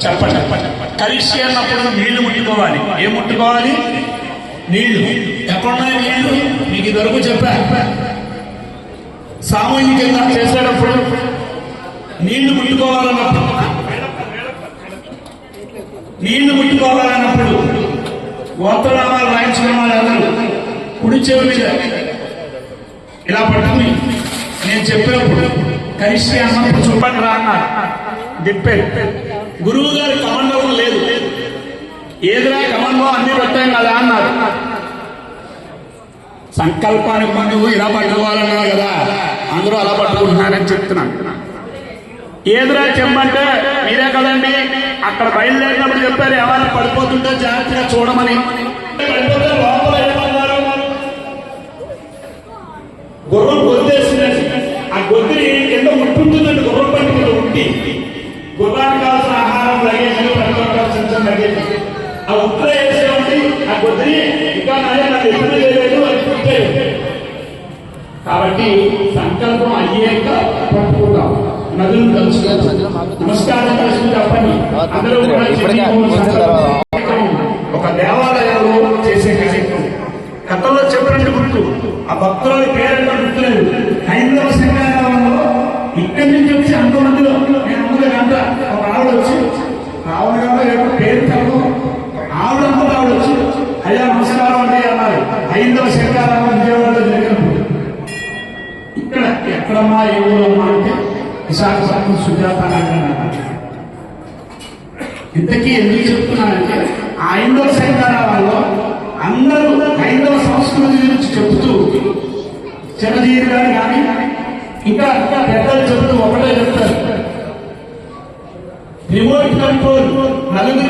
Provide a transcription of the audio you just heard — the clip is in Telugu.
చెప్పండి. కలిసి అన్నప్పుడు నీళ్లు ముట్టుకోవాలి. ఏం ముట్టుకోవాలి? నీళ్లు. ఎక్కడున్నాయి నీళ్లు? మీకు ఇదివరకు చెప్పా. సామూహికంగా చేసేటప్పుడు నీళ్లు ముట్టుకోవాలన్నప్పుడు గోత్రనామాలు రాయించుకున్న వాళ్ళందరూ కుడి చెవి మీద ఇలా పట్టుకుని నేను చెప్పేప్పుడు కలిసి అన్నప్పుడు చూపండి రా అన్నారు. దిప్పారు. గురువు గారి కమండలం లేదు. ఏదిరా కమండలం అన్ని పెట్టాం కదా అన్నారు. సంకల్పానికి ముందు ఇలా పట్టుకోవాలన్నారు కదా, అందరూ అలా పట్టుకుంటున్నారని చెప్తున్నాను. ఏదిరా చెమ్మంటే మీరే కదండి అక్కడ బయలుదేరినప్పుడు చెప్పారు ఎవరైనా పడిపోతుంటే జాగ్రత్తగా చూడమని. పడిపోతే లోపల ఏమన్నారు? గుర్రం గొద్దేసిందండి. ఆ గొద్దుని కింద ముట్టుంటుందండి. గుర్రం పట్టి కింద ఉట్టి గుర్రానికి కావాల్సిన ఆహారం లగేజ్ చిన్న లగేజ్ ఆ ఉత్తర వేసేవండి. ఆ గొద్దుని ఇంకా నన్ను ఎప్పుడు చేయలేదు అని పుట్టారు. కాబట్టి సంకల్పం అయ్యాక పట్టుకుంటాం. నదులు కలుసుకుంటాం. నమస్కారం కలిసి చెప్పండి. అందరూ ఒక దేవాలయంలో చేసే కార్యక్రమం కథల్లో చెప్పినట్టు గుర్తు. ఆ భక్తుల పేరెంట్ గుర్తులేదు. హైందవ సంఘాలలో ఇక్కడి నుంచి వచ్చి అంతమందిలో నేను ముందు గంట ఒక ఆవిడ వచ్చి ఆవిడ గారు పేరు తగ్గు ఆవిడంతా ఆవిడ వచ్చి అయ్యా నమస్కారం అంటే అన్నారు. హైందవ సంఘాలలో విజయవాడలో జరిగినప్పుడు ఇక్కడ ఎక్కడమ్మా ఏ ఊరమ్మా అంటే విశాఖపట్నం సుజాత నగర్. ఇంతకీ ఎందుకు చెప్తున్నానంటే హైందవ సంఘాలలో అందరూ హైందవ సంస్కృతి గురించి చెబుతూ చిరంజీవి గారు కానీ ఇంకా పెద్దలు చెబుతూ ఒకటే చెప్తారు. రిమోట్ కంట్రోల్ నలుగురు